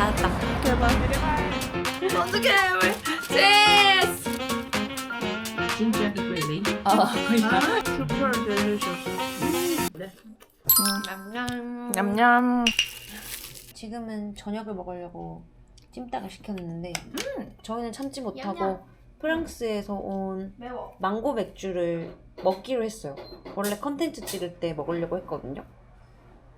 닫았다. 제발. 어떡해, 왜? 제스! 진짜 really? 슈퍼 델리셔스. 냠냠. 지금은 저녁을 먹으려고 찜닭을 시켰는데 저희는 참지 못하고 프랑스에서 온 매워. 망고 맥주를 먹기로 했어요. 원래 컨텐츠 찍을 때 먹으려고 했거든요.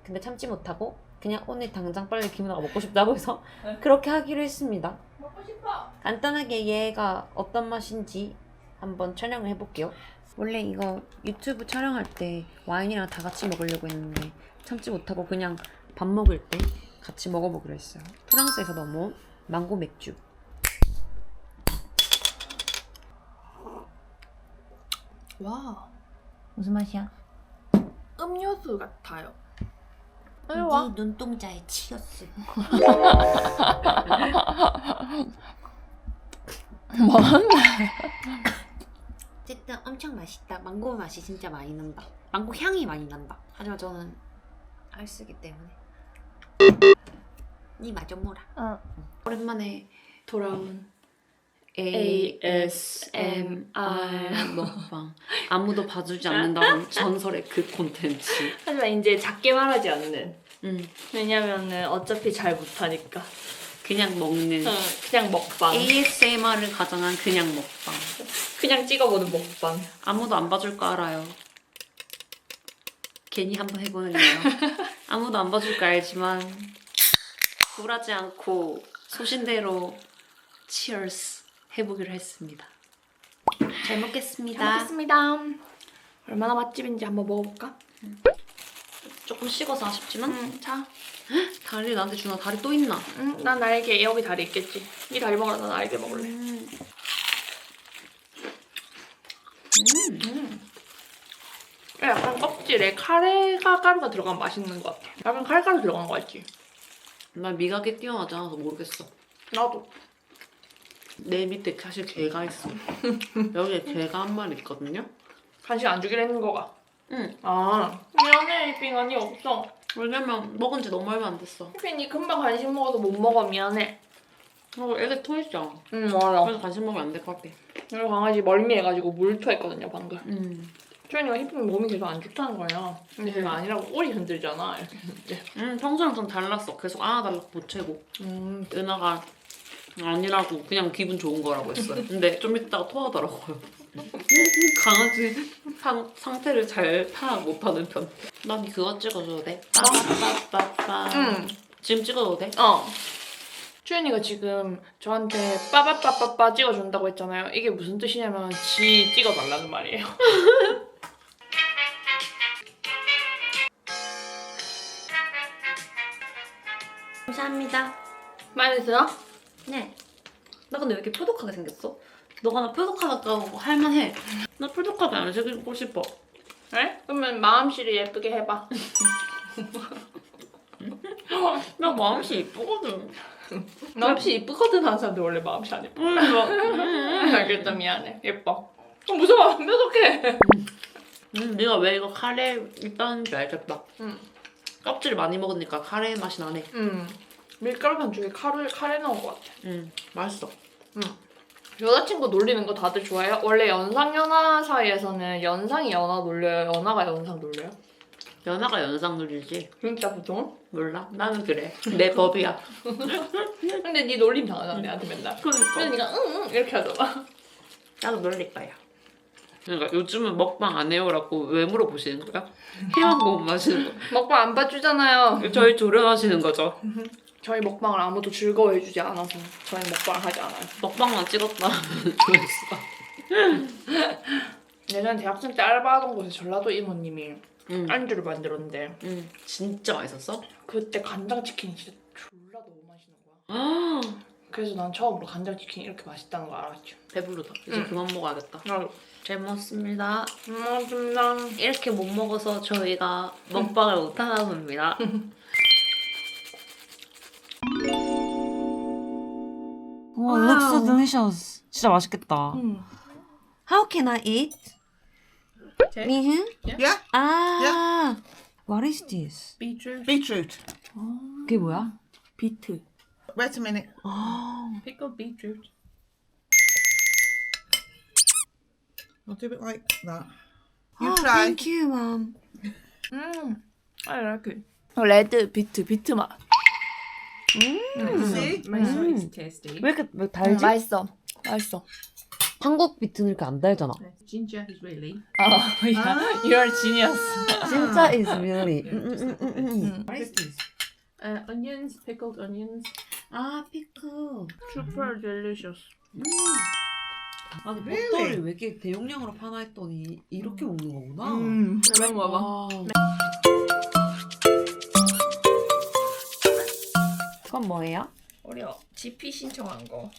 근데 참지 못하고 그냥 오늘 당장 빨리 김은아가 먹고 싶다고 해서 그렇게 하기로 했습니다. 먹고 싶어. 간단하게 얘가 어떤 맛인지 한번 촬영을 해볼게요. 원래 이거 유튜브 촬영할 때 와인이랑 다 같이 먹으려고 했는데 참지 못하고 그냥 밥 먹을 때 같이 먹어보기로 했어요. 프랑스에서 넘어온 망고 맥주. 와, 무슨 맛이야? 음료수 같아요. 네 눈동자에 치였어. 어쨌든 엄청 맛있다. 망고 맛이 진짜 많이 난다. 망고 향이 많이 난다. 하지만 저는 알쓰기 때문에 니 마저 몰아. 오랜만에 돌아온 ASMR 먹방. 아무도 봐주지 않는다는 전설의 그 콘텐츠. 하지만 이제 작게 말하지 않는. 응. 왜냐면은 어차피 잘 못하니까. 그냥 먹는. 그냥 먹방. ASMR을 가정한 그냥 먹방. 그냥 찍어보는 먹방. 아무도 안 봐줄 거 알아요. 괜히 한번 해보는 거예요. 아무도 안 봐줄 거 알지만 굴하지 않고 소신대로 치얼스 해보기로 했습니다. 잘 먹겠습니다. 잘 먹겠습니다. 얼마나 맛집인지 한번 먹어볼까? 조금 식어서 아쉽지만 자. 다리 나한테 주나? 다리 또 있나? 난 날개, 여기 다리 있겠지. 이 다리 먹으라, 난 날개 먹을래. 약간 껍질에 카레가 가루가 들어가면 맛있는 것 같아. 약간 칼가루 들어간 거 같지? 나 미각이 뛰어나지 않아서 모르겠어. 나도. 내 밑에 사실 개가 있어. 여기에 개가 한 마리 있거든요. 간식 안 주기로 했는 거가. 응. 아. 미안해, 이핑 아니 없어. 왜냐면 먹은 지 너무 얼마 안 됐어. 이핑이 금방 간식 먹어서 못 먹어, 미안해. 애기 토했잖아. 맞아. 그래서 간식 먹으면 안 될 것 같아. 우리 강아지 멀미해가지고 물 토했거든요, 방금. 초연이가 히핑 몸이 계속 안 좋다는 거야. 근데 제가 아니라고 꼬리 흔들잖아. 이렇게 했는데. 평소랑 좀 달랐어. 계속 안아달라고 보채고. 은하가 아니라고 그냥 기분 좋은 거라고 했어요. 근데 좀 이따가 토하더라고요. 강아지 상태를 잘 파악 못하는 편. 난 그거 찍어줘도 돼? 빠바바바바. 지금 찍어도 돼? 추연이가 지금 저한테 빠바빠빠빠 찍어준다고 했잖아요. 이게 무슨 뜻이냐면 지 찍어달라는 말이에요. 감사합니다. 맛있어요? 네. 나 근데 왜 이렇게 표독하게 생겼어? 너가 나 표독하다고 할만해. 나 표독하게 안 생기고 싶어. 네? 그러면 마음씨를 예쁘게 해봐. 나 마음씨 이쁘거든. 마음씨 이쁘거든 하는 사람들 원래 마음씨 안 예뻐. 알겠다, 미안해. 예뻐. 무서워, 뾰족해. 네가 왜 이거 카레 있다는 줄 알겠다. 껍질 많이 먹으니까 카레 맛이 나네. 밀가루 반죽에 카레 넣은 것 같아. 맛있어. 여자친구 놀리는 거 다들 좋아해요? 원래 연상 연하 사이에서는 연상이 연하 놀려요? 연하가 연상 놀려요? 연하가 연상 누리지. 진짜 보통? 몰라. 나는 그래. 내 법이야. 근데 네 놀림 당하잖아, 내한테 맨날. 그러니까. 그래서 네가 응 이렇게 하잖아. 나도 놀릴 거야. 그러니까 요즘은 먹방 안 해요라고 왜 물어보시는 거야? 해만 먹으면 마시는 거. 먹방 안 봐주잖아요. 저희 조련하시는 거죠. 저희 먹방을 아무도 즐거워해주지 않아서 저희 먹방을 하지 않아요. 먹방만 찍었다. 조회수가. 예전에 대학생 때 알바하던 곳에 전라도 이모님이 안주를 만들었는데 진짜 맛있었어? 그때 간장치킨이 진짜 졸라 너무 맛있는 거야. 아, 그래서 난 처음으로 간장치킨이 이렇게 맛있다는 걸 알았죠. 배부르다. 이제 그만 먹어야겠다. 나도. 잘 먹었습니다. 고맙습니다. 이렇게 못 먹어서 저희가 먹방을 못하나 봅니다. 와, looks so delicious. 진짜 맛있겠다. How can I eat? 미흥? Yeah? 아, what is this? Beetroot. 그게 뭐야? 비트. Wait a minute. Pickled beetroot. I'll do it like that. You try. Thank you, mom. I like it. 레드 비트 맛. See? Makes it tasty. 왜 이렇게 왜 달지? 맛있어. 맛있어. 한국 비트는 이렇게 안 달잖아. Ginger is really. yeah. You're a genius. 진짜 is really. What is this? Onions, pickled onions. 아 피클. Super delicious. 아 버터를 왜 이렇게 대용량으로 파나 했더니 이렇게 먹는 거구나. 그런 거 봐. 아. 그건 뭐예요? 우리 GP 신청한 거.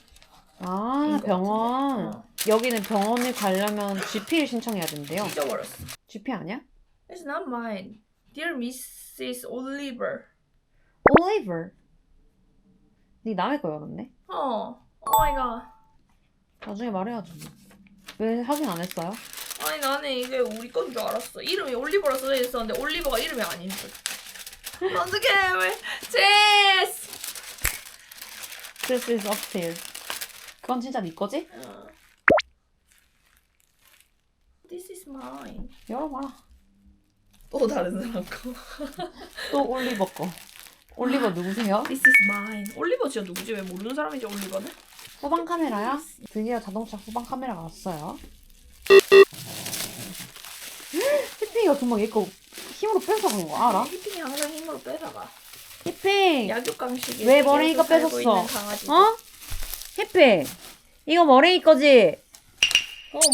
아 이거 병원. 같은데? 여기는 병원을 가려면 GP를 신청해야 된대요. 잊어버렸어. GP 아니야? It's not mine. Dear Mrs. Oliver. Oliver. 네 남의 거 열었네. Oh my god. 나중에 말해야지. 왜 확인 안 했어요? 아니 나는 이게 우리 건 줄 알았어. 이름이 올리버라 써져 있었는데 올리버가 이름이 아닌 줄. 어떡해 왜? 제스! This is upstairs. 그건 진짜 네 거지? This is mine. 열어봐라. 또 다른 사람 거. 또 올리버 거. 올리버 누구세요? This is mine. 올리버 진짜 누구지? 왜 모르는 사람이지 올리버는? 후방 카메라야? 드디어 자동차 후방 카메라가 왔어요. 히핑이가 금방 얘 거 힘으로 뺏어간 거 알아? 히핑이 항상 힘으로 뺏어가. 히핑! 약육강식이 왜 머랭이가 살고 뺏었어? 있는 강아지. 어? 히핑! 이거 머랭이 거지?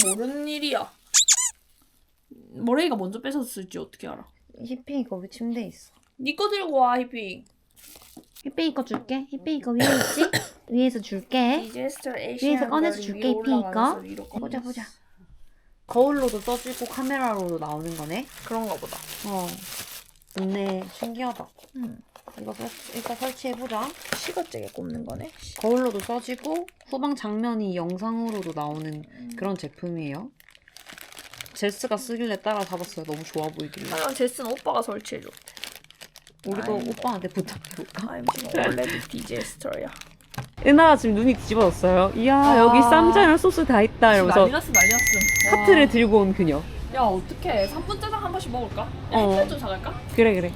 모르는 일이야. 머랭이가 먼저 뺏었을지 어떻게 알아? 히핑이 거 우리 침대에 있어. 니 거 들고 와 히핑. 히핑이 거 줄게. 히핑이 거 위에 있지? 위에서 줄게. 디제스터 위에서 꺼내서 줄게, 히핑이 거. 보자 보자. 거울로도 써지고 카메라로도 나오는 거네. 그런가 보다. 어. 좋네. 신기하다. 응. 이거 일단 설치해보자. 시거잭에 꼽는 거네. 거울로도 써지고 후방 장면이 영상으로도 나오는 그런 제품이에요. 제스가 쓰길래 따라 잡았어요. 너무 좋아 보이길래. 하여간 제스는 오빠가 설치해줬대. 우리도 아이고. 오빠한테 부탁해볼까? I'm 지금 원래 디제스터야. 은하가 지금 눈이 뒤집어졌어요. 이야 여기 쌈장이랑 소스 다 있다 이러면서 난리 났어. 카트를 들고 온 그녀. 야 어떡해. 3분 짜장 한 번씩 먹을까? 야 어. 햇볕 좀 사갈까? 그래.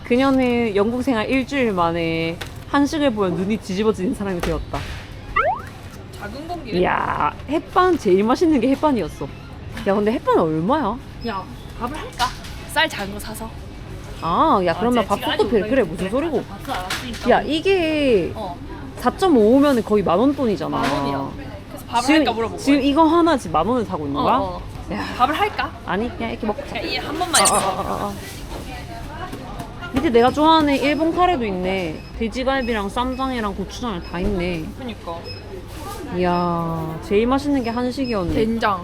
그녀는 영국 생활 일주일 만에 한식을 보면 눈이 뒤집어지는 사람이 되었다. 작은 공기네. 이야 햇반 제일 맛있는 게 햇반이었어. 야 근데 햇반은 얼마야? 야 밥을 할까? 쌀 작은 거 사서. 아 야 그러면 지금 밥솥도 아직 그래 올라있지. 무슨 소리고. 밥도 알았으니까. 야 이게 어. 4.5면 거의 10,000원 돈이잖아. 10,000원이야. 그래서 밥을 지금, 할까 물어보고. 지금 이거 하나 지금 10,000원을 사고 있는 거야? 야. 밥을 할까? 아니 그냥 이렇게 먹자. 야, 이한 번만 해봐. 밑에 내가 좋아하는 일본 카레도 있네. 돼지갈비랑 쌈장이랑 고추장이랑 다 있네. 그니까. 이야 제일 맛있는 게 한식이었네. 된장.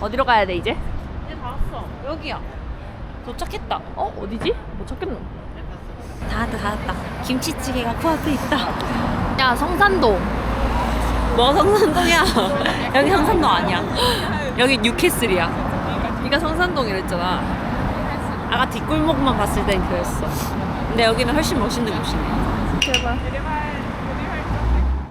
어디로 가야 돼 이제? 이제 다 왔어. 여기야. 도착했다. 어 어디지? 못 찾겠노. 다 왔다. 김치찌개가 코앞에 있다. 야 성산동. 뭐 성산동이야? 여기 성산동 아니야. 여기 뉴캐슬이야. 네가 성산동이랬잖아. 아까 뒷골목만 갔을 땐 그랬어. 근데 여기는 훨씬 멋있는 곳이네. 제발.